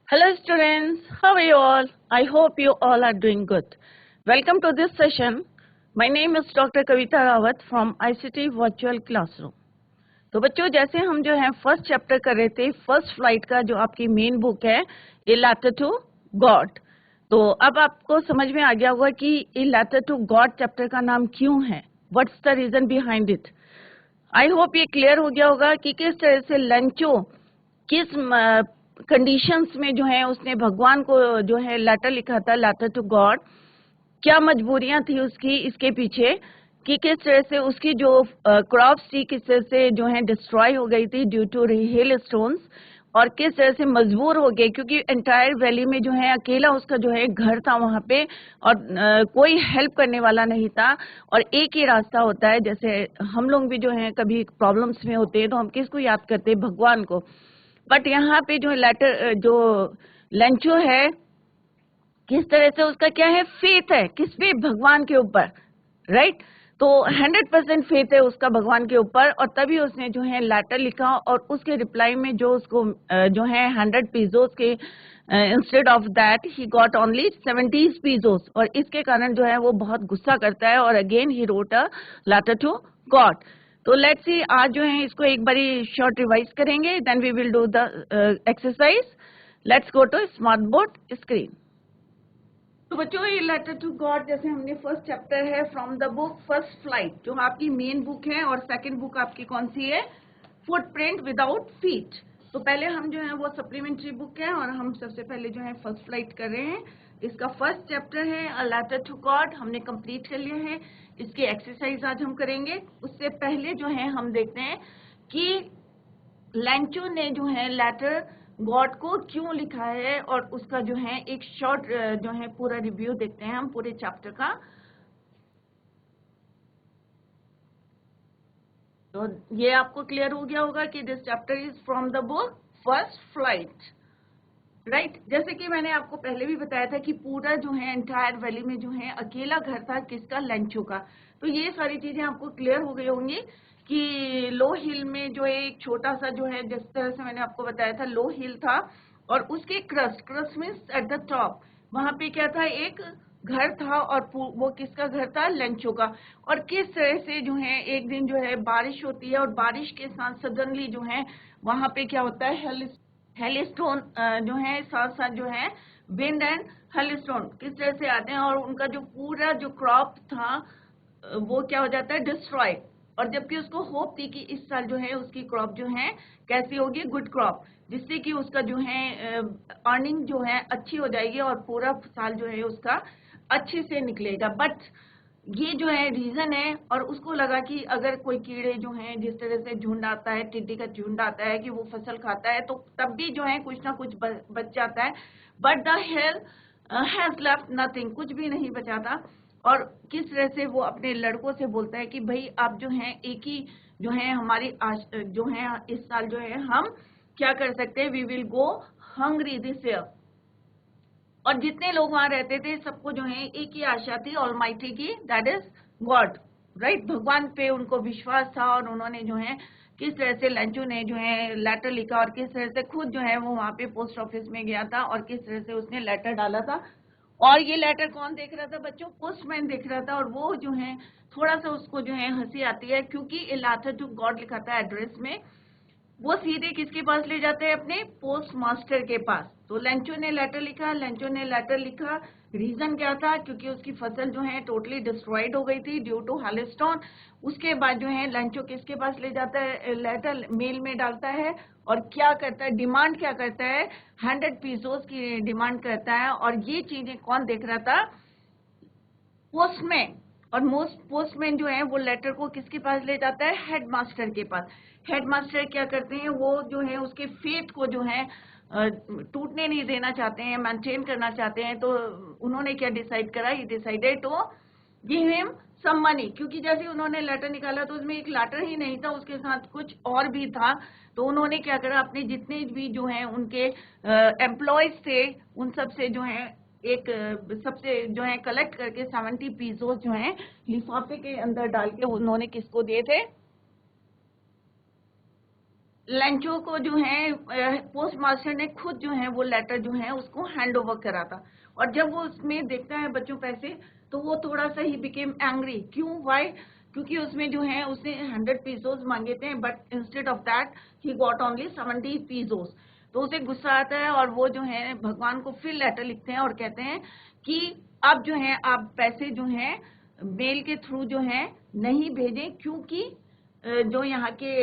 Hello students, how are you all? I hope you all are doing good. Welcome to this session. My name is Dr. Kavita Rawat from ICT Virtual Classroom. तो बच्चों जैसे हम जो है first chapter कर रहे थे first flight का जो आपकी मेन बुक है ए लेटर टू गॉड। तो अब आपको समझ में आ गया होगा कि a letter to God chapter का नाम क्यों है, what's the reason behind it. I hope ये क्लियर हो गया होगा कि किस तरह से लंचो किस कंडीशंस में जो है उसने भगवान को जो है लेटर लिखा था, लेटर टू गॉड। क्या मजबूरियां थी उसकी इसके पीछे कि किस तरह से उसकी जो क्रॉप्स थी किस तरह से जो है डिस्ट्रॉय हो गई थी ड्यू टू हेल स्टोन्स, और किस तरह से मजबूर हो गए क्योंकि एंटायर वैली में जो है अकेला उसका जो है घर था वहां पे, और कोई हेल्प करने वाला नहीं था। और एक ही रास्ता होता है, जैसे हम लोग भी जो है कभी प्रॉब्लम्स में होते हैं तो हम किसको याद करते हैं, भगवान को। बट यहाँ पे जो लेटर जो लंचो है किस तरह से उसका क्या है, फेथ है किस पे, भगवान के ऊपर, राइट। तो 100% फेथ है उसका भगवान के ऊपर, और तभी उसने जो है लेटर लिखा, और उसके रिप्लाई में जो उसको जो है 100 पीजोस के instead of that he got only 70 पीजोस, और इसके कारण जो है वो बहुत गुस्सा करता है और again he wrote a letter to God. तो लेट्स सी आज जो है इसको एक बारी शॉर्ट रिवाइज करेंगे, then we will do the exercise. Let's go to smart board screen. तो बच्चों ये लेटर टू गॉड जैसे हमने फर्स्ट चैप्टर है from the book first flight जो आपकी मेन बुक है, और सेकंड बुक आपकी कौन सी है, फुटप्रिंट विदाउट फीट। तो पहले हम जो है वो सप्लीमेंट्री बुक है और हम सबसे पहले जो है फर्स्ट फ्लाइट कर रहे हैं। इसका फर्स्ट चैप्टर है अ लेटर टू गॉड, हमने कंप्लीट कर लिया है। इसकी एक्सरसाइज आज हम करेंगे। उससे पहले जो है हम देखते हैं कि लैंचो ने जो है लेटर गॉड को क्यों लिखा है, और उसका जो है एक शॉर्ट जो है पूरा रिव्यू देखते हैं हम पूरे चैप्टर का। तो ये आपको क्लियर हो गया होगा कि this chapter is from the book first flight, right. जैसे कि मैंने आपको पहले भी बताया था कि पूरा जो है एंटायर वैली में जो है अकेला घर था किसका, लंचो का। तो ये सारी चीजें आपको क्लियर हो गई होंगी कि लो हिल में जो है एक छोटा सा जो है, जिस तरह से मैंने आपको बताया था लो हिल था, और उसके crust means at the top, वहां पे क्या था, एक घर था, और वो किसका घर था, लंचो का। और किस तरह से जो है एक दिन जो है बारिश होती है, और बारिश के साथ सडनली जो है वहां पे क्या होता है, हेलिस्टोन जो है साथ साथ जो है विंड एंड हेलिस्टोन किस तरह से आते हैं, और उनका जो पूरा जो क्रॉप था वो क्या हो जाता है, डिस्ट्रॉय। और जबकि उसको होप थी कि इस साल जो है उसकी क्रॉप जो है कैसी होगी, गुड क्रॉप, जिससे कि उसका जो है अर्निंग जो है अच्छी हो जाएगी और पूरा साल जो है उसका अच्छे से निकलेगा। बट ये जो है रीजन है, और उसको लगा कि अगर कोई कीड़े जो हैं जिस तरह से झुंड आता है, टिड्डी का झुंड आता है कि वो फसल खाता है, तो तब भी जो है कुछ ना कुछ बच जाता है। But the hell has left nothing, कुछ भी नहीं बचा था। और किस तरह से वो अपने लड़कों से बोलता है कि भाई आप जो है एक ही जो है हमारी जो है इस साल जो है हम क्या कर सकते हैं, we will go hungry this year. और जितने लोग वहां रहते थे सबको जो है एक ही आशा थी, ऑलमाइटी की, दैट इज गॉड, राइट। भगवान पे उनको विश्वास था, और उन्होंने जो है किस तरह से लंचो ने जो है लेटर लिखा, और किस तरह से खुद जो है वो वहां पे पोस्ट ऑफिस में गया था, और किस तरह से उसने लेटर डाला था। और ये लेटर कौन देख रहा था बच्चों, पोस्टमैन देख रहा था। और वो जो है थोड़ा सा उसको जो है हंसी आती है क्योंकि ए लेटर टू गॉड लिखा था एड्रेस में, वो सीधे किसके पास ले जाते हैं, अपने पोस्ट मास्टर के पास। तो लंचो ने लेटर लिखा, लंचो ने लेटर लिखा, रीजन क्या था, क्योंकि उसकी फसल जो है टोटली डिस्ट्रॉयड हो गई थी ड्यू टू हालिस्टोन। उसके बाद जो है लंचो किसके पास ले जाता है, लेटर मेल में डालता है, और क्या करता है, डिमांड क्या करता है, 100 पीसोस की डिमांड करता है। और ये चीजें कौन देख रहा था, पोस्टमैन। और मोस्ट पोस्टमैन जो है वो लेटर को किसके पास ले जाता है, हेडमास्टर के पास। हेडमास्टर क्या करते हैं, वो जो है उसके फेथ को जो है टूटने नहीं देना चाहते हैं, मेंटेन करना चाहते हैं। तो उन्होंने क्या डिसाइड करा, ये decided to give him some money, क्योंकि जैसे उन्होंने लेटर निकाला तो उसमें एक लेटर ही नहीं था, उसके साथ कुछ और भी था। तो उन्होंने क्या करा, अपने जितने भी जो है उनके एम्प्लॉयज थे उन सब से जो है एक सबसे जो है कलेक्ट करके 70 पीसोस जो है लिफाफे के अंदर डाल के उन्होंने किसको दिए थे, लेंचो को जो है पोस्ट मास्टर ने खुद जो है वो लेटर जो है उसको हैंड ओवर करा था, और जब वो उसमें देखता है बच्चों पैसे, तो वो थोड़ा सा ही बिकेम एंग्री। क्यों, वाई? क्योंकि उसमें जो है उसने 100 पीसोस मांगे थे, but instead of that he got only 70 pesos. तो उसे गुस्सा आता है और वो जो है भगवान को फिर लेटर लिखते हैं और कहते हैं कि अब जो है आप पैसे जो है मेल के थ्रू जो है नहीं भेजें, क्योंकि जो यहाँ के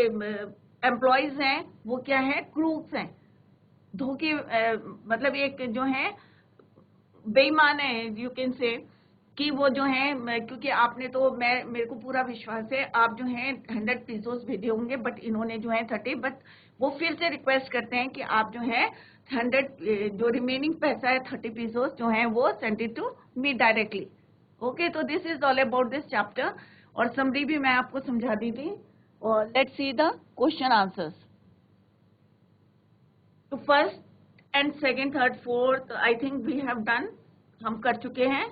एम्प्लॉयज हैं वो क्या है, क्रूक्स हैं, धोखे, मतलब एक जो है बेईमान है, यू कैन से, कि वो जो है क्योंकि आपने तो मेरे को पूरा विश्वास है आप जो है 100 पीसोस भेजे होंगे, बट इन्होंने जो है 30, बट वो फिर से रिक्वेस्ट करते हैं कि आप जो है 100 जो रिमेनिंग पैसा है 30 पीसोस जो है वो send it to me directly. Okay, तो this is all about this chapter, और समरी भी मैं आपको समझा दी थी। और let's see the question answers. तो first and second, third, fourth I think we have done, हम कर चुके हैं।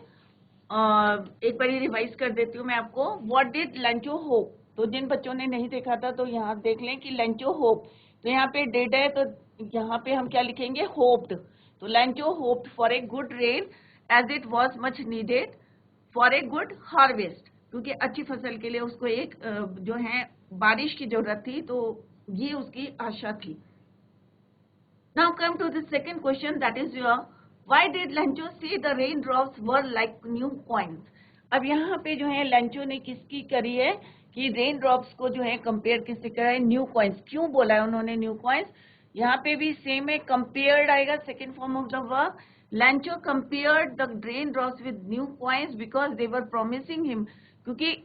एक बार रिवाइज कर देती हूँ मैं आपको। What did Lencho hope? तो जिन बच्चों ने नहीं देखा था तो यहाँ देख लें कि लेंचो होप, तो यहाँ पे डिड है, तो यहाँ पे हम क्या लिखेंगे, होप्ड। तो Lencho hoped for a good rain as it was much needed for a good harvest, क्योंकि अच्छी फसल के लिए उसको एक जो है बारिश की जरूरत थी, तो ये उसकी आशा थी। Now come to the second question, that is your why did Lencho say the raindrops were like new coins? अब यहाँ पे जो है लेंचो ने किसकी करी है कि रेन ड्रॉप्स को जो है कंपेयर किससे करा है, न्यू कॉइन्स। क्यों बोला है उन्होंने न्यू कॉइन्स? यहाँ पे भी सेम है, कंपेयर्ड आएगा second form of the verb. Lencho compared the rain drops with new coins because they were promising him, क्योंकि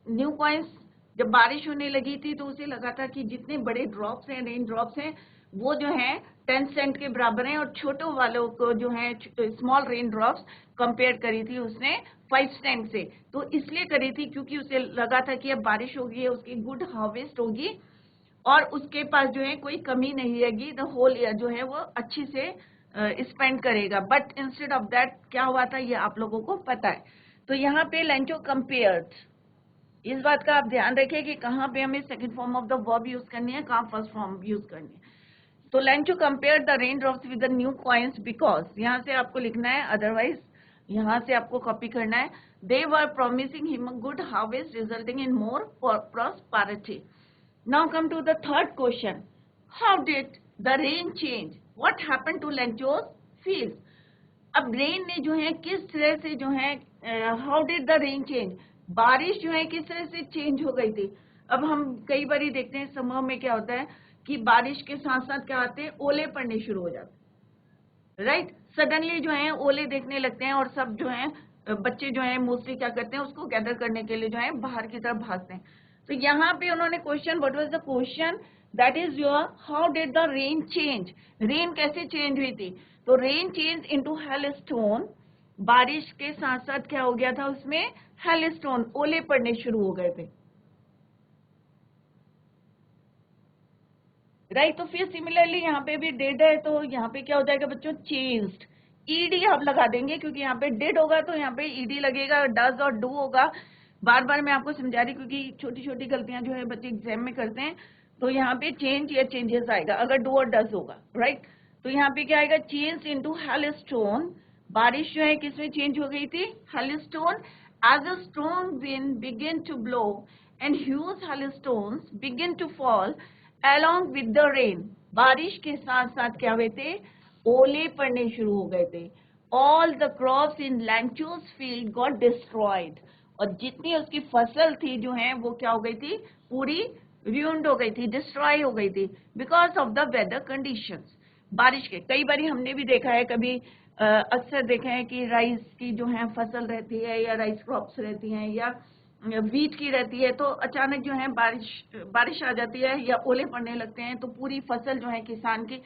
न्यू कॉइन्स जब बारिश होने लगी थी तो उसे लगा था कि जितने बड़े ड्रॉप्स हैं, रेन ड्रॉप्स हैं, वो जो है 10 सेंट के बराबर हैं, और छोटों वालों को जो है स्मॉल रेन ड्रॉप्स कंपेयर करी थी उसने 5 सेंट से। तो इसलिए करी थी क्योंकि उसे लगा था कि अब बारिश होगी, उसकी गुड हार्वेस्ट होगी और उसके पास जो है कोई कमी नहीं रहेगी, द होल ईयर जो है वो अच्छी से स्पेंड करेगा। बट इंस्टेड ऑफ दैट क्या हुआ था, ये आप लोगों को पता है। तो यहाँ पे लेंचो कंपेयर्ड, इस बात का आप ध्यान रखिए कि कहाँ पे हमें second form of the verb use करनी है, कहाँ फर्स्ट फॉर्म यूज करनी है। तो Lencho compare the rain drops with the new coins because, यहाँ से आपको लिखना है, अदरवाइज यहाँ से आपको कॉपी करना है। They were promising him good harvest resulting in more prosperity. Now come to the third question, how did the rain change, what happened to Lencho's fields? अब रेन ने जो है किस तरह से जो है, how did the rain change, बारिश जो है किस तरह से चेंज हो गई थी। अब हम कई बार देखते हैं समर में क्या होता है कि बारिश के साथ साथ क्या आते हैं, ओले पड़ने शुरू हो जाते हैं, राइट। सडनली जो है ओले देखने लगते हैं और सब जो है बच्चे जो है मोस्टली क्या करते हैं, उसको गैदर करने के लिए जो है बाहर की तरफ भागते हैं। तो यहाँ पे उन्होंने question, what was the question, that is your how did the rain change, rain कैसे चेंज हुई थी। तो रेन चेंज इनटू हेलस्टोन, बारिश के साथ साथ क्या हो गया था उसमें, हेलस्टोन, ओले पड़ने शुरू हो गए थे, राइट। तो फिर सिमिलरली यहाँ पे भी डिड है, तो यहाँ पे क्या हो जाएगा बच्चों, चेंज्ड, ईडी आप लगा देंगे क्योंकि यहाँ पे डिड होगा तो यहाँ पे ईडी लगेगा, डज और डू होगा। बार बार मैं आपको समझा रही क्योंकि छोटी छोटी गलतियां जो है बच्चे एग्जाम में करते हैं। तो यहाँ पे चेंज या चेंजेस आएगा अगर डू और डज होगा, राइट। तो यहाँ पे क्या आएगा, चेंज इनटू हेलस्टोन, बारिश जो है किसमें चेंज हो गई थी, hailstone. As a strong wind begin to blow and huge hailstones begin to fall along with the rain, बारिश के साथ साथ क्या हुए थे, ओले पड़ने शुरू हो गए थे। all the crops in Lancho's field got destroyed, और जितनी उसकी फसल थी जो है वो क्या हो गई थी, पूरी ruined हो गई थी, डिस्ट्रॉय हो गई थी, because of the weather conditions, बारिश के। कई बार हमने भी देखा है, कभी अक्सर देखा है कि राइस की जो है फसल रहती है या राइस क्रॉप्स रहती हैं या वीट की रहती है, तो अचानक जो है बारिश आ जाती है या ओले पड़ने लगते हैं, तो पूरी फसल जो है किसान की,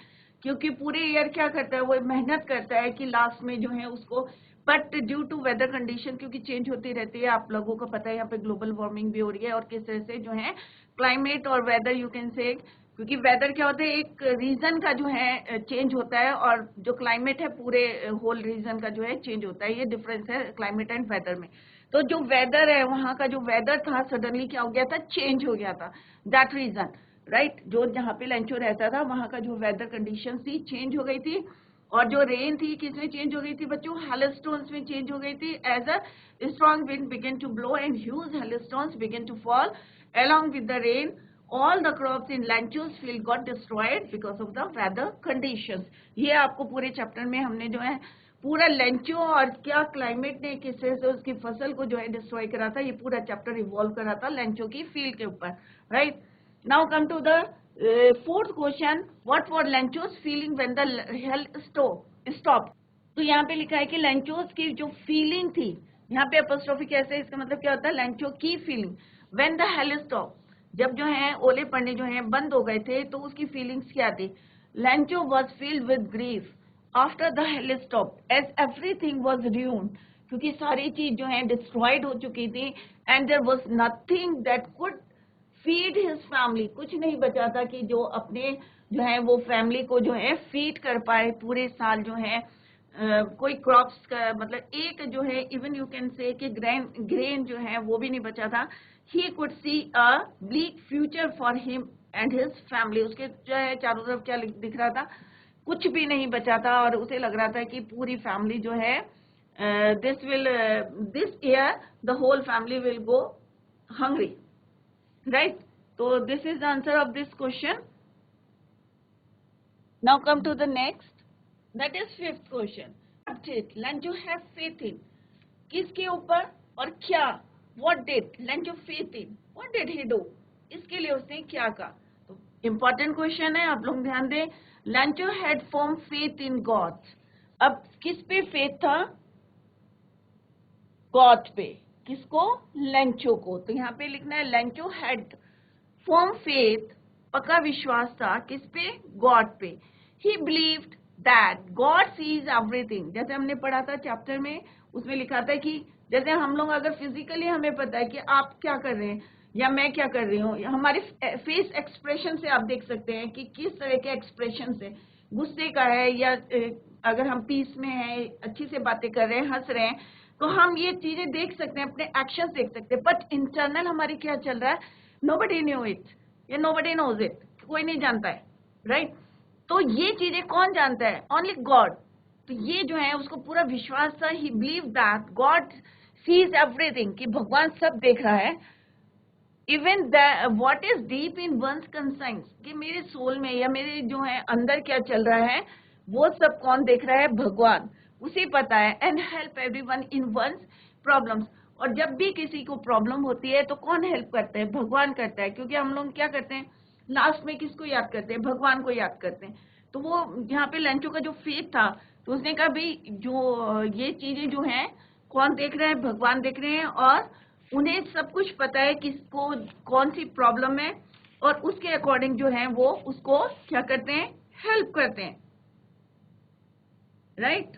क्योंकि पूरे ईयर क्या करता है वो मेहनत करता है कि लास्ट में जो है उसको, but due to weather condition क्योंकि चेंज होती रहती है, आप लोगों को पता है यहाँ पे ग्लोबल वार्मिंग भी हो रही है और किस तरह से जो है क्लाइमेट और वेदर यू कैन से, क्योंकि वेदर क्या होता है एक रीजन का जो है चेंज होता है और जो क्लाइमेट है पूरे होल रीजन का जो है चेंज होता है, ये डिफरेंस है क्लाइमेट एंड वेदर में। तो जो वेदर है वहां का जो वेदर था सडनली क्या हो गया था, चेंज हो गया था, दैट रीजन, राइट। जो जहाँ पे लेंचो रहता था वहां का जो वेदर कंडीशन थी चेंज हो गई थी, और जो रेन थी किसमें चेंज हो गई थी बच्चों, hailstones में चेंज हो गई थी। As a strong wind began to blow and huge hailstones began to fall along with the rain, all the crops in Lancho's field got destroyed because of the weather conditions। ये आपको पूरे chapter में हमने जो है पूरा Lencho और क्या क्लाइमेट ने किस तरह से उसकी फसल को जो है डिस्ट्रॉय करा था, ये पूरा चैप्टर इवॉल्व करा था लेंचो की फील्ड के ऊपर, right. Now come to the fourth question, what were Lencho's feeling when the hail stop. तो यहाँ पे लिखा है कि लेंचोस की जो फीलिंग थी, यहाँ पे अपोस्ट्रोफी कैसे, इसका मतलब क्या होता है, लेंचो की feeling when the hail stop, जब जो है ओले पड़ने जो है बंद हो गए थे तो उसकी फीलिंग्स क्या थी। Lencho was filled with grief after the hail stop as everything was ruined, क्योंकि सारी चीज जो है डिस्ट्रॉयड हो चुकी थी, and there was nothing that could feed his family, कुछ नहीं बचा था कि जो अपने जो है वो फैमिली को जो है फीड कर पाए पूरे साल जो है। कोई क्रॉप्स का मतलब एक जो है इवन यू कैन से कि ग्रेन जो है वो भी नहीं बचा था। He could see a bleak future for him and his family, उसके जो है चारों तरफ क्या दिख रहा था, कुछ भी नहीं बचा था, और उसे लग रहा था कि पूरी फैमिली जो है this year the whole family will go hungry, right. तो this is the answer of this question. Now come to the next, that is fifth question, what did Lencho have faith in, किसके ऊपर और क्या, what did Lencho faith in, what did he do, इसके लिए उसने क्या कहा। तो इंपॉर्टेंट क्वेश्चन है, आप लोग ध्यान दें। Lencho had form faith in God, अब किस पे फेथ था, गॉड पे, किसको, लेंचो को। तो यहाँ पे लिखना है लेंचो हैड फॉर्म फेथ, पक्का विश्वास था किस पे, गॉड पे। ही believed that God sees everything, जैसे हमने पढ़ा था चैप्टर में, उसमें लिखा था कि जैसे हम लोग अगर फिजिकली हमें पता है कि आप क्या कर रहे हैं या मैं क्या कर रही हूँ, हमारे फेस एक्सप्रेशन से आप देख सकते हैं कि किस तरह के एक्सप्रेशन से, गुस्से का है या अगर हम पीस में है, अच्छी से बातें कर रहे हैं, हंस रहे हैं, तो हम ये चीजें देख सकते हैं, अपने एक्शन देख सकते हैं। बट इंटरनल हमारी क्या चल रहा है, नोबडी न्यू इट या नोबडी नोज इट, कोई नहीं जानता है, राइट। तो ये चीजें कौन जानता है, ओनली गॉड। तो ये जो है उसको पूरा विश्वास था, he believe that God sees everything, कि भगवान सब देख रहा है। Even what is deep in one's conscience, कि मेरे सोल में या मेरे जो है अंदर क्या चल रहा है, वो सब कौन देख रहा है, भगवान, उसे पता है। And help everyone in one's problems, और जब भी किसी को प्रॉब्लम होती है तो कौन हेल्प करता है, भगवान करता है, क्योंकि हम लोग क्या करते हैं लास्ट में किसको याद करते हैं, भगवान को याद करते हैं। तो वो यहाँ पे लेंचो का जो फेथ था, तो उसने कहा भाई जो ये चीजें जो हैं कौन देख रहे हैं, भगवान देख रहे हैं, और उन्हें सब कुछ पता है किसको कौन सी प्रॉब्लम है, और उसके अकॉर्डिंग जो है वो उसको क्या करते हैं, हेल्प करते हैं, right.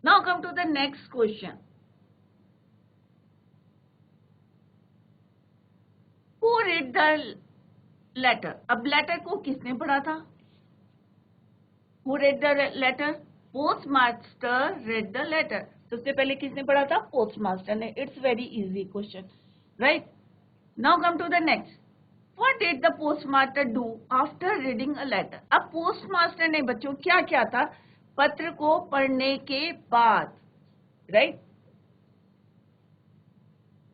Now come to the next question, who read the letter. अब लेटर को किसने पढ़ा था, who read the letter, post master read the letter. सबसे पहले किसने पढ़ा था, पोस्ट मास्टर ने। It's very easy question, right. Now come to the next, what did the post master do after reading a letter. अब post master ने बच्चों क्या क्या था, पत्र को पढ़ने के बाद, right.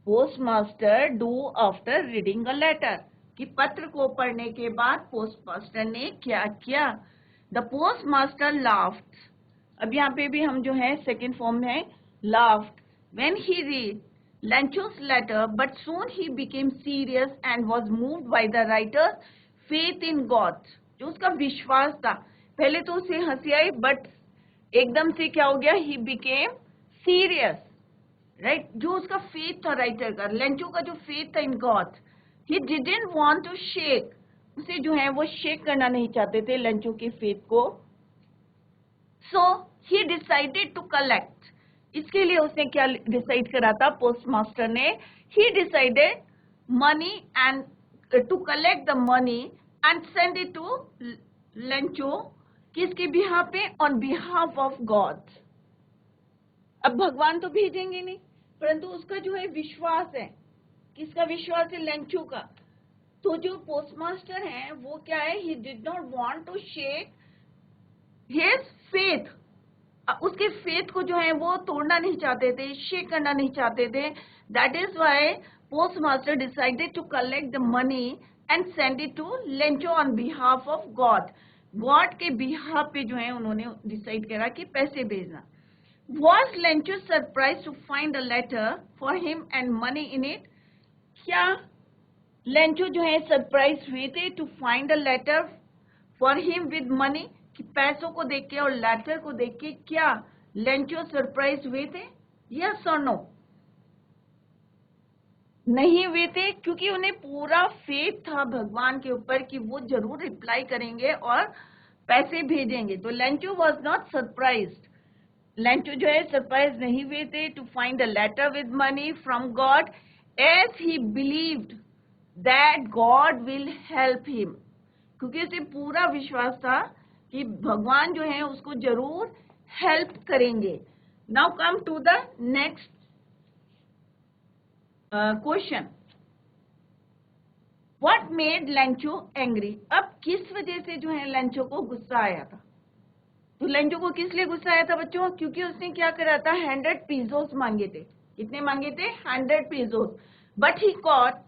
Post master do after reading a letter, कि पत्र को पढ़ने के बाद पोस्ट मास्टर ने क्या किया। द पोस्ट मास्टर लाफ्ड, अब यहाँ पे भी हम जो है सेकेंड फॉर्म है laughed, when he read Lencho's letter, but soon he became serious and was moved by the writer's faith in God, जो उसका विश्वास था। पहले तो उसे हंसी आई, बट एकदम से क्या हो गया, he became serious, राइट। जो उसका फेथ था राइटर का, लेंचो का जो फेथ था in God, he didn't want to shake, उसे जो है वो शेक करना नहीं चाहते थे लेंचो के फेथ को। सो ही डिसाइडेड टू कलेक्ट, इसके लिए उसने क्या डिसाइड करा था पोस्ट मास्टर ने, he decided money and to collect the money and send it to Lencho, किसके बिहाफ पे, ऑन बिहाफ ऑफ गॉड। अब भगवान तो भेजेंगे नहीं, परंतु उसका जो है विश्वास है किसका विश्वास है? लेंचो का। तो जो पोस्टमास्टर है वो क्या है, he did not want to shake his faith, उसके फेथ को जो है वो तोड़ना नहीं चाहते थे, शेक करना नहीं चाहते थे। That is why postmaster decided to collect the money and send it to Lencho on behalf of God. God के बिहाफ पे जो है उन्होंने डिसाइड करा कि पैसे भेजना। Was Lencho surprised to find a letter for him and money in it? क्या लेंचो जो है सरप्राइज हुए थे to find a letter for him with money, कि पैसों को देख के और लेटर को देख के क्या लेंचो सरप्राइज हुए थे? यस और नो? नहीं हुए थे, क्योंकि उन्हें पूरा फेथ था भगवान के ऊपर कि वो जरूर रिप्लाई करेंगे और पैसे भेजेंगे। तो Lencho was not surprised, Lencho जो है सरप्राइज नहीं हुए थे to find a letter with money from God, as he believed that God will help him, क्योंकि उसे पूरा विश्वास था कि भगवान जो है उसको जरूर हेल्प करेंगे। Now come to the next question, what made Lencho angry? अब किस वजह से जो है लेंचो को गुस्सा आया था? तो लेंचो को किस लिए गुस्सा आया था बच्चों? क्योंकि उसने क्या करा था, 100 पीजोस मांगे थे। कितने मांगे थे? 100 पीजोस। बट ही गॉट,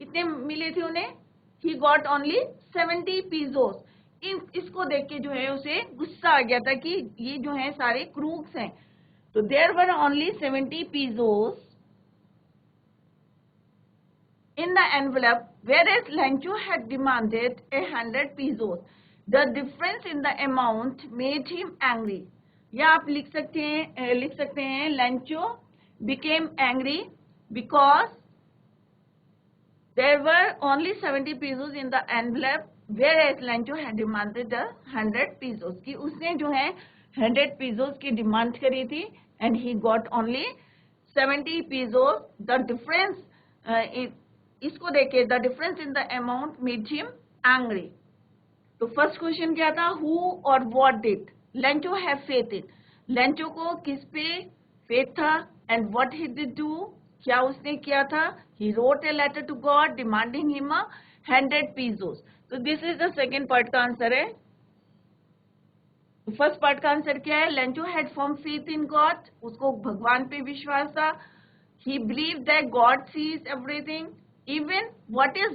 कितने मिले थे उन्हें? He got only 70 पीजोस। इसको देख के जो है उसे गुस्सा आ गया था कि ये जो है सारे क्रूक्स हैं। तो there were only 70 pesos in the envelope, whereas Lencho had demanded 100 pesos. The difference in the amount made him angry. या आप लिख सकते हैं Lencho became angry because there were only 70 pesos in the envelope, whereas Lencho had demanded 100 pesos. कि उसने जो है 100 pesos की डिमांड करी थी and he got only 70 pesos. The difference इसको देखिए, the difference in the amount made him angry. तो फर्स्ट क्वेश्चन क्या था, हु और what did Lencho have faith in? Lencho को किस पे फेथ था? And what he did do, क्या उसने किया था? He wrote a letter to God demanding him 100 pesos. तो this is the second part का आंसर है। फर्स्ट पार्ट का आंसर क्या है? Lencho had form faith in God, उसको भगवान पे विश्वास था। He believe that God sees everything, even what is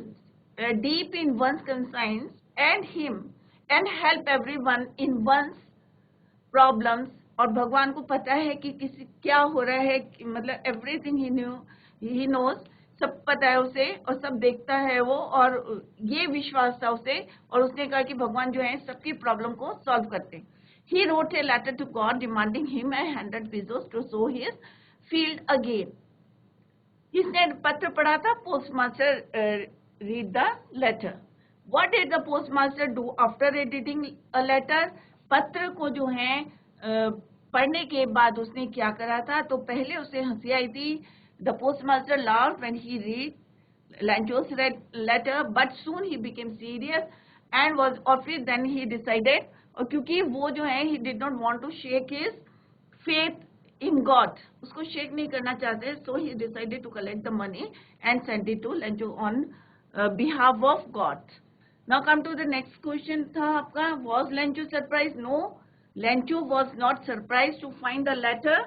deep in one's conscience, and him and help everyone in one's problems। और भगवान को पता है कि किसी क्या हो रहा है, मतलब everything he knows, सब पता है उसे और सब देखता है वो, और ये विश्वास था उसे, और उसने कहा कि भगवान जो है सबकी प्रॉब्लम को सॉल्व करते हैं। He wrote a letter to God demanding him 100 pesos to sow his field again। किसने पत्र पढ़ा था? Postmaster read the letter. What did the postmaster do after reading a letter? पत्र को जो है पढ़ने के बाद उसने क्या करा था? तो पहले उसे हंसी आई थी। The postmaster laughed when he read Lencho's letter, but soon he became serious and was office, then he decided, और क्योंकि वो जो है he did not want to shake his faith in God, उसको शेक नहीं करना चाहते, so he decided to collect the money and send it to Lencho on behalf of God। Now come to the next question था आपका, was Lencho surprised? No, Lencho was not surprised to find a letter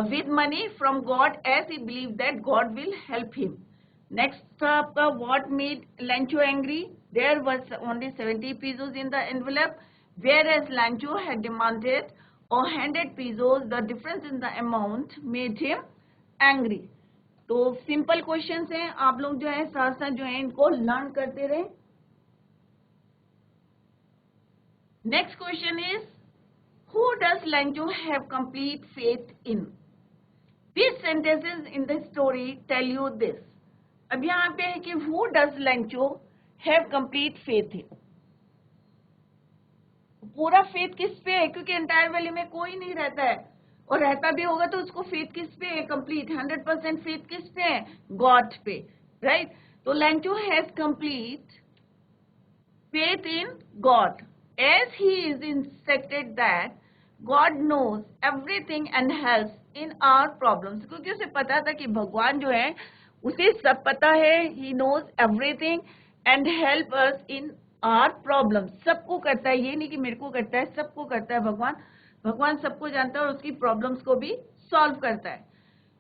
with money from God, as he believed that God will help him। Next था आपका, what made Lencho angry? There was only 70 pesos in the envelope, whereas Lencho had demanded 100 pesos। The difference in the amount made him angry। तो simple questions हैं, आप लोग जो है साथ साथ जो है इनको लर्न करते रहे। Next question is, who does Lencho have complete faith in? Which sentences in the story tell you this? अब यहाँ पे है कि who does Lencho have complete faith in? पूरा फेथ किस पे है? क्योंकि एंटायर वैली में कोई नहीं रहता है, और रहता भी होगा तो उसको फेथ किस पे है? कंप्लीट 100% फेथ किस पे है? गॉड पे, राइट? तो Lencho has complete faith in God, as he is instructed that God knows everything and helps in our problems, क्योंकि उसे पता था कि भगवान जो है उसे सब पता है, he knows everything and help us in our problem. सबको करता है, ये नहीं कि मेरे को करता है, सबको करता है भगवान। भगवान सबको जानता है और उसकी प्रॉब्लम्स को भी सॉल्व करता है।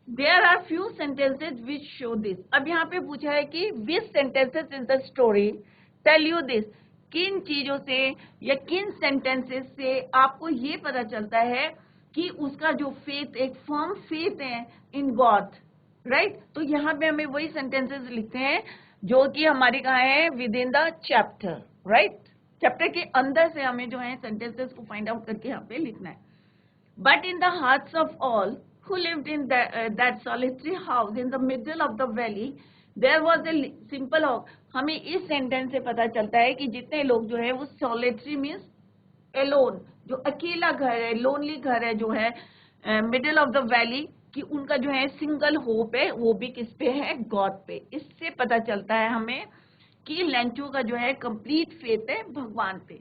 There are few sentences which show this. अब यहाँ पे पूछा है कि which sentences in the story tell you this, किन चीजों से या किन सेंटेंसेस से आपको ये पता चलता है कि उसका जो फेथ, एक फर्म फेथ है इन गॉड, राइट। तो यहाँ पे हमें वही सेंटेंसेस लिखते हैं जो कि हमारे कहाँ है, with in the chapter, right. Chapter के अंदर से हमें जो है सेंटेंसेस को फाइंड आउट करके यहाँ पे लिखना है। But in the hearts of all who lived in that solitary house in the middle of the valley there was a simple house। हमें इस सेंटेंस से पता चलता है कि जितने लोग जो है वो solitary means alone, जो अकेला घर है, लोनली घर है जो है मिडिल ऑफ द वैली, कि उनका जो है सिंगल होप है वो भी किस पे है, गॉड पे। इससे पता चलता है हमें कि लेंचो का जो है कंप्लीट फेथ है भगवान पे।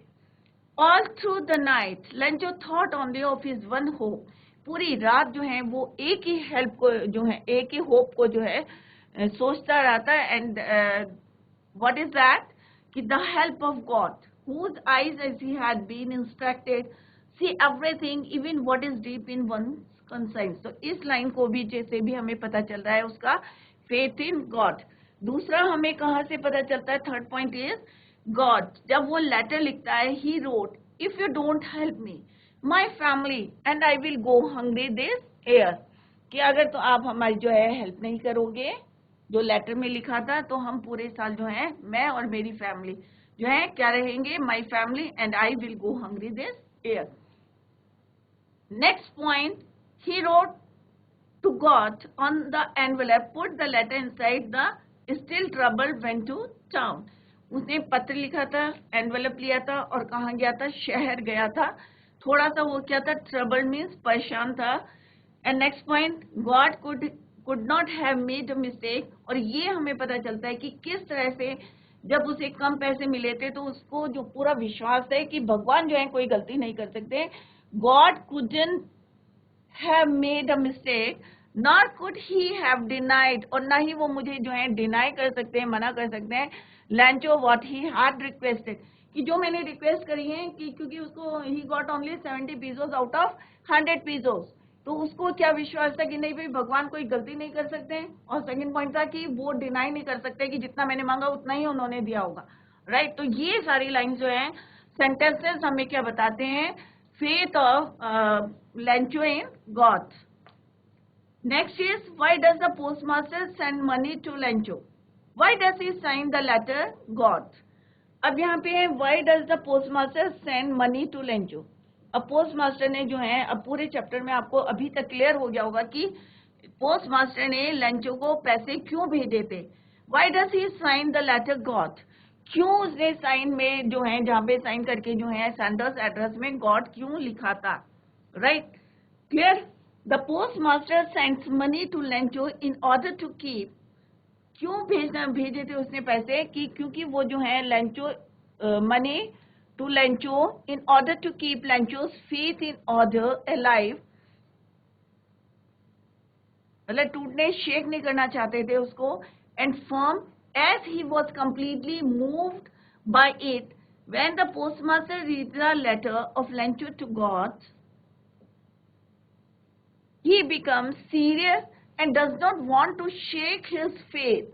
All through the night Lencho thought only of his one hope. पूरी रात जो है वो एक ही हेल्प को जो है, एक ही होप को जो है सोचता रहता है। एंड व्हाट इज दैट, कि the help of God whose eyes as he had been instructed see everything even what is deep in one's conscience। तो इस लाइन को भी जैसे भी हमें पता चल रहा है उसका फेथ इन गॉड। दूसरा हमें कहाँ से पता चलता है, थर्ड पॉइंट इज गॉड जब वो लेटर लिखता है, he wrote if you don't help me my family and I will go hungry this year, कि अगर तो आप हमारी जो है हेल्प नहीं करोगे, जो लेटर में लिखा था, तो हम पूरे साल जो है मैं और मेरी फैमिली जो है क्या रहेंगे, my family and I will go hungry this year. Next point, he wrote to God on the envelope, put the letter inside the still trouble went to town. उसने पत्र लिखा था, एनवेलप लिया था और कहाँ गया था, शहर गया था। थोड़ा सा वो क्या था, ट्रबल मीन्स परेशान था। And next point, God could not have made a mistake. और ये हमें पता चलता है कि किस तरह से जब उसे कम पैसे मिले थे तो उसको जो पूरा विश्वास है कि भगवान जो है कोई गलती नहीं कर सकते। God couldn't have made a mistake not could he have denied, और ना ही वो मुझे जो है डिनाई कर सकते हैं, मना कर सकते हैं, लैंचो व्हाट ही हैड रिक्वेस्टेड, कि जो मैंने रिक्वेस्ट करी है, कि क्योंकि उसको he got only 70 pesos out of 100 pesos, तो उसको क्या विश्वास था कि नहीं भाई भगवान कोई गलती नहीं कर सकते हैं। और सेकंड पॉइंट था कि वो डिनाई नहीं कर सकते कि जितना मैंने मांगा उतना ही उन्होंने दिया होगा, राइट। तो ये सारी लाइन जो है सेंटेंसेस हमें क्या बताते हैं, faith of Lencho in God. Next is, why does the postmaster send money to Lencho? Why does he sign the letter God? अब यहाँ पे है, why does the postmaster send money to Lencho? अब postmaster ने जो है, अब पूरे चैप्टर में आपको अभी तक क्लियर हो गया होगा कि पोस्टमास्टर ने लेंचो को पैसे क्यों भेजे थे। Why does he sign the letter God? क्यों उसने साइन में जो है, जहाँ पे साइन करके जो है सैंडर्स एड्रेस में गॉड क्यों लिखा था, right, clear. The postmaster sends money to Lencho in order to keep, क्यों भेजे थे उसने पैसे, कि क्योंकि वो जो है Lencho money to Lencho in order to keep Lencho's faith in order alive, मतलब टूटने शेक नहीं करना चाहते थे उसको, and firm as he was completely moved by it when the postmaster read the letter of Lencho to God, he becomes serious and does not want to shake his faith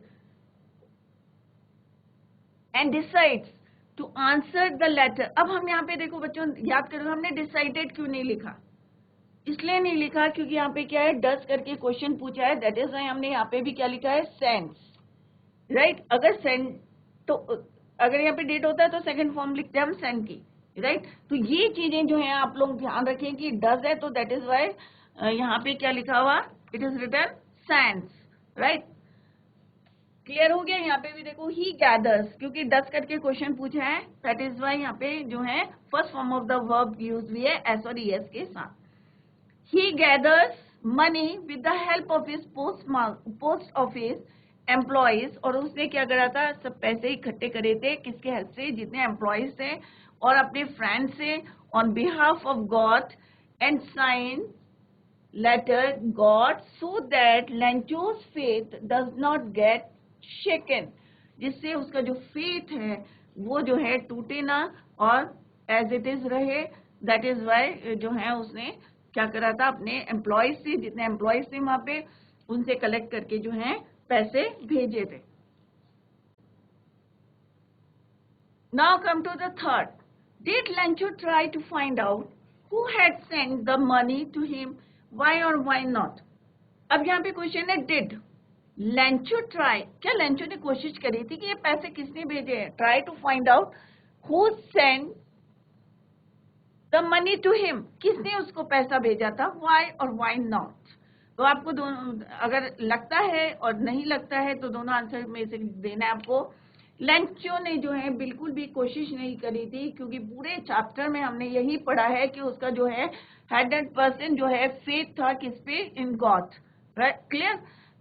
and decides to answer the letter। अब हम यहाँ पे देखो बच्चों, याद करो हमने decided क्यों नहीं लिखा, इसलिए नहीं लिखा क्योंकि यहाँ पे क्या है, डस करके क्वेश्चन पूछा है, दैट इज वाई हमने यहाँ पे भी क्या लिखा है, सेंस, राइट। अगर सेंड, तो अगर यहाँ पे डेट होता है तो सेकंड फॉर्म लिखते हैं हम सेंड की, राइट। तो ये चीजें जो है आप लोग ध्यान रखें कि डज है तो दैट इज वाई यहाँ पे क्या लिखा हुआ, it is written sense, right. Clear हो गया। यहाँ पे भी देखो ही गैदर्स, क्योंकि डस करके क्वेश्चन पूछा है, दैट इज वाई यहाँ पे जो है first form of the verb use हुई है एस और ईएस के साथ। He gathers money with the help of his post office employees, और उसने क्या करा था, सब पैसे इकट्ठे करे थे, किसके हेल्प से, जितने एम्प्लॉयज थे और अपने फ्रेंड से, on behalf of God, and sign letter God so that Lencho's faith does not get shaken, जिससे उसका जो faith है वो जो है टूटे ना और as it is रहे. That is why जो है उसने क्या करा था, अपने एम्प्लॉयज से, जितने एम्प्लॉयज थे वहां पे, उनसे कलेक्ट करके जो है पैसे भेजे थे. Now come to the third. Did Lencho try to find out who had sent the money to him? Why or why not? अब यहाँ पे क्वेश्चन है did Lencho try, क्या लेंचो ने कोशिश करी थी कि ये पैसे किसने भेजे हैं? Try to find out who sent the money to him, किसने उसको पैसा भेजा था? Why or why not? तो आपको दोनों, अगर लगता है और नहीं लगता है तो दोनों आंसर में से देना है आपको. लेंचो ने जो है बिल्कुल भी कोशिश नहीं करी थी, क्योंकि पूरे चैप्टर में हमने यही पढ़ा है कि उसका जो है 100% जो है फेथ था किस पे? In God. Right, clear.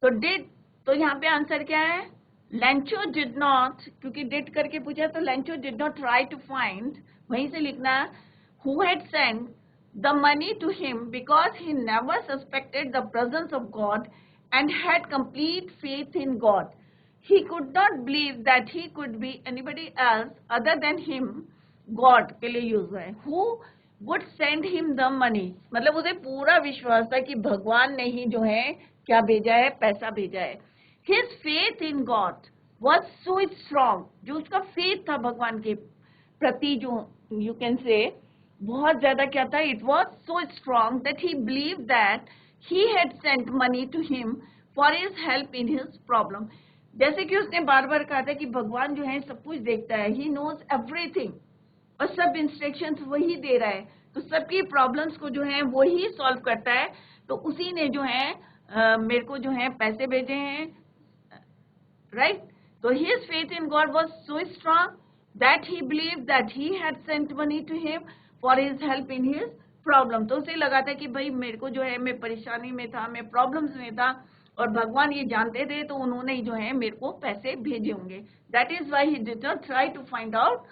तो डिड, तो यहाँ पे आंसर क्या है? लेंचो डिड नॉट, क्योंकि डिड करके पूछा तो Lencho did not try to find, वहीं से लिखना who had sent the money to him because he never suspected the presence of God and had complete faith in God. He could not believe that he could be anybody else other than him. God के लिए use है. Who would send him the money, मतलब उसे पूरा विश्वास था कि भगवान ने ही जो है क्या भेजा है? पैसा भेजा है. His faith in God was so strong, जो उसका faith था भगवान के प्रति, जो you can say बहुत ज्यादा क्या था? It was so strong that he believed that he had sent money to him for his help in his problem. जैसे कि उसने बार बार कहा था कि भगवान जो है सब कुछ देखता है, he knows everything, और सब इंस्ट्रक्शंस वही दे रहा है, तो सबकी प्रॉब्लम्स को जो है वो ही सॉल्व करता है. तो उसी ने जो है मेरे को जो है पैसे भेजे हैं. राइट. तो his faith in God was so strong that he believed that he had sent money to him for his help in his problem. तो उसे लगा था कि भाई मेरे को जो है, मैं परेशानी में था, मैं प्रॉब्लम्स में था, और भगवान ये जानते थे तो उन्होंने जो है मेरे को पैसे भेजे होंगे. That is why he did not try to find out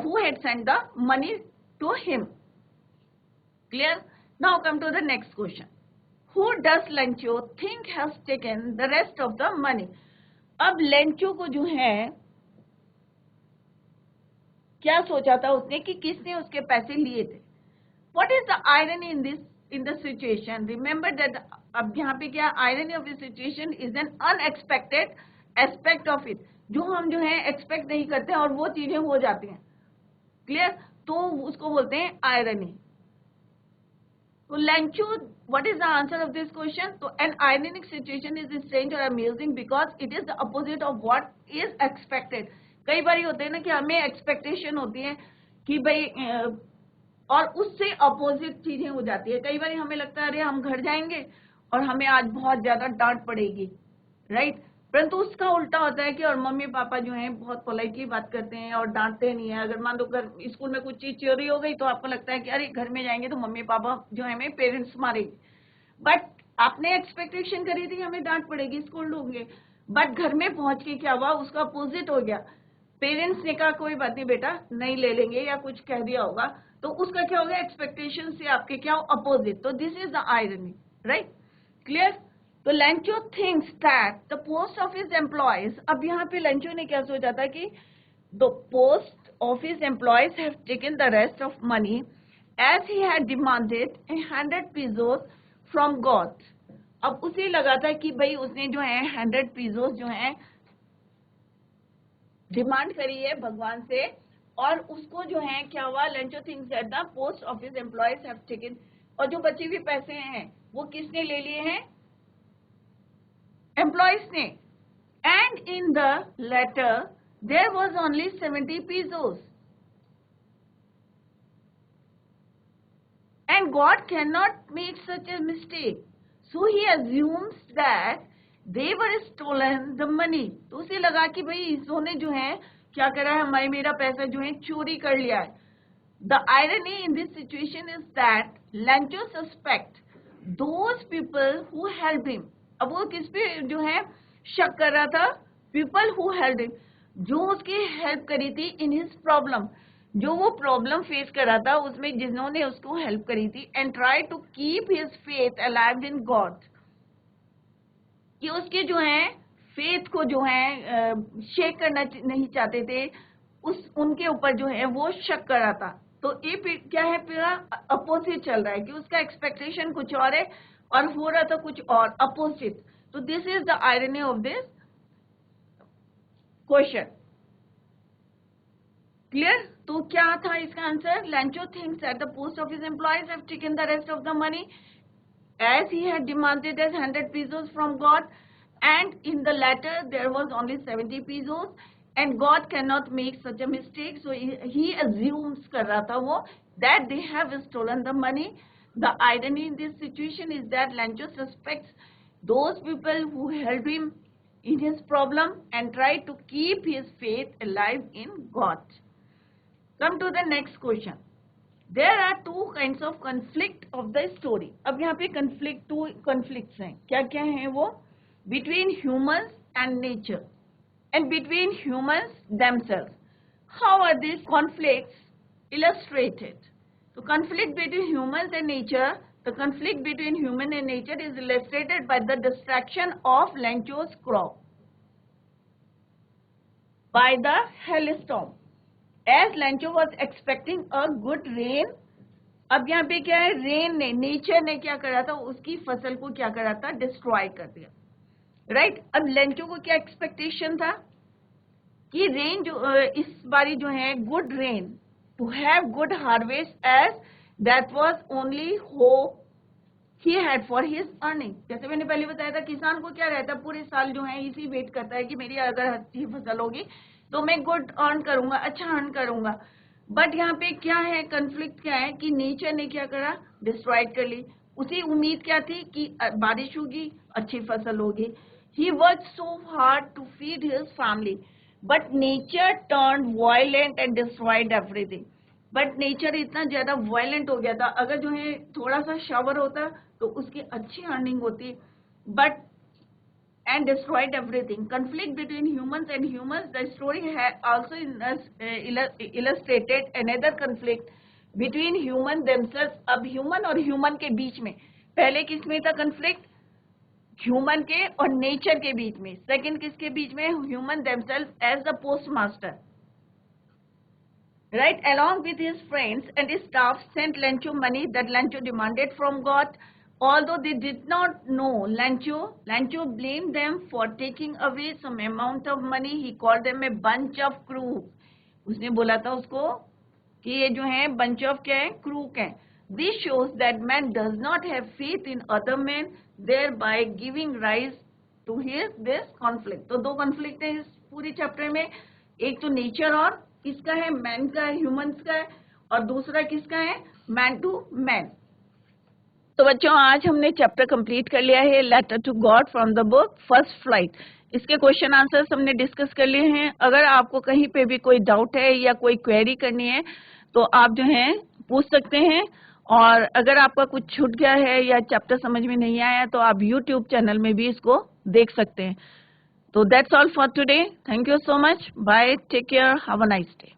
who had sent the money to him. Clear? Now come to the next question. Who does Lencho think has taken the rest of the money? अब Lencho को जो है क्या सोचा था उसने कि किसने उसके पैसे लिए थे? What is the irony in the situation? Remember that अब यहाँ पे क्या irony of the situation is an unexpected aspect of it. जो हम जो है एक्सपेक्ट नहीं करते और वो चीजें हो जाती हैं. क्लियर? तो उसको बोलते हैं irony. तो Lencho, what is the answer of this question? तो an ironic situation is strange or amusing because it is the opposite of what is expected. कई बार होते हैं ना कि हमें एक्सपेक्टेशन होती है कि भाई, और उससे अपोजिट चीजें हो जाती है. कई बार हमें लगता है अरे हम घर जाएंगे और हमें आज बहुत ज्यादा डांट पड़ेगी. राइट. परंतु उसका उल्टा होता है कि और मम्मी पापा जो हैं बहुत पोलाइटली बात करते हैं और डांटते नहीं है. अगर मान लो घर स्कूल में कुछ चीज चोरी हो गई तो आपको लगता है कि अरे घर में जाएंगे तो मम्मी पापा जो है हमें पेरेंट्स मारेंगे. बट आपने एक्सपेक्टेशन करी थी हमें डांट पड़ेगी, स्कूल होंगे, बट घर में पहुंच के क्या हुआ? उसका अपोजिट हो गया. पेरेंट्स ने कहा कोई बात नहीं बेटा, नहीं ले लेंगे, या कुछ कह दिया होगा, तो उसका क्या होगा? एक्सपेक्टेशन से आपके क्या अपोजिट. तो this is the irony. Right, clear. तो Lencho thinks that the post office employees, अब यहाँ पे लेंचो ने क्या सोचा था कि the post office employees have taken the rest of money as he had demanded 100 pesos from God. अब उसे लगा था कि भाई उसने जो है 100 pesos जो है डिमांड करी है भगवान से, और उसको जो है क्या हुआ? Lencho thinks that the post office employees have taken, और जो बचे हुए पैसे हैं वो किसने ले लिए हैं? एम्प्लॉयज ने. And in the letter there was only 70 pesos. And God can not make such a mistake, so he assumes that they were stolen the money. तो उसे लगा कि भाई इसने जो है क्या करा है? हमारे मेरा पैसा जो है चोरी कर लिया है. The irony in this situation is that Lencho suspect those people who helped him. अब वो किस पे जो है शक कर रहा था? People who helped him, जो उसकी हेल्प करी थी in his problem. जो वो प्रॉब्लम फेस कर रहा था उसमें जिन्होंने उसको हेल्प करी थी, and try to keep his faith alive in God, कि उसके जो है फेथ को जो है शेक करना नहीं चाहते थे, उस उनके ऊपर जो है वो शक कर रहा था। तो ये क्या है, पूरा अपोजिट चल रहा है कि उसका एक्सपेक्टेशन कुछ और है और हो रहा था कुछ और, अपोजिट। तो this is the irony of this question. Clear? तो क्या था इसका answer? Lencho thinks that the post office employees have taken the rest of the money as he had demanded as 100 pesos from God, and in the letter there was only 70 pesos, and God cannot make such a mistake, so he assumes कर रहा था वो that they have stolen the money. The irony in this situation is that Lancho suspects those people who helped him in his problem and tried to keep his faith alive in God. Come to the next question. There are two kinds of conflict of the story. अब यहाँ पे to conflicts हैं। क्या क्या हैं वो? Between humans and nature, and between humans themselves. How are these conflicts illustrated? So conflict between humans and nature, the conflict between human and nature is illustrated by the destruction of Lancho's crop by the hailstorm. As Lancho was expecting a good rain, अब यहाँ पे क्या है, rain ने, nature ने क्या करा था, उसकी फसल को क्या करा था, डिस्ट्रॉय कर दिया, राइट? अब लेंचो को क्या एक्सपेक्टेशन था कि रेन जो इस बारी जो है good rain, to have good harvest, as that was only hope he had for his earning. जैसे मैंने पहले बताया था, किसान को क्या रहता है, पूरे साल जो है इसी वेट करता है कि मेरी अगर अच्छी फसल होगी तो मैं गुड अर्न करूंगा, अच्छा अर्न करूंगा। बट यहाँ पे क्या है, कंफ्लिक्ट क्या है कि नेचर ने क्या करा, डिस्ट्रॉय कर ली। उसी उम्मीद क्या थी कि बारिश होगी, अच्छी फसल होगी। He worked so hard to feed his family, but nature turned violent and destroyed everything. But nature इतना ज्यादा वायलेंट हो गया था, अगर जो है थोड़ा सा शावर होता तो उसकी अच्छी अर्निंग होती, but and destroyed everything. Conflict between humans and humans. The story has also illustrated another conflict between human themselves. अब human और human के बीच में, पहले किस में था conflict? Human के और nature के बीच में। Second किसके बीच में? Human themselves as the postmaster. Right, along with his friends and his staff, sent Lancho money that Lancho demanded from God. Although they did not know Lancho blamed them for taking away some amount of money. He called them a bunch of crooks. उसने बोला था उसको कि ये जो है bunch of क्या है, crook है। This shows that man does not have faith in other men, thereby giving rise to this conflict. तो दो conflict है इस पूरी चैप्टर में, एक तो नेचर और किसका है, मैन का है, ह्यूमंस का है, और दूसरा किसका है, मैन टू मैन। तो बच्चों आज हमने चैप्टर कंप्लीट कर लिया है, letter to God from the book first flight. इसके क्वेश्चन आंसर्स हमने डिस्कस कर लिए हैं। अगर आपको कहीं पे भी कोई डाउट है या कोई क्वेरी करनी है तो आप जो है पूछ सकते हैं, और अगर आपका कुछ छूट गया है या चैप्टर समझ में नहीं आया तो आप यूट्यूब चैनल में भी इसको देख सकते हैं। तो that's all for today. Thank you so much, bye, take care, have a nice day.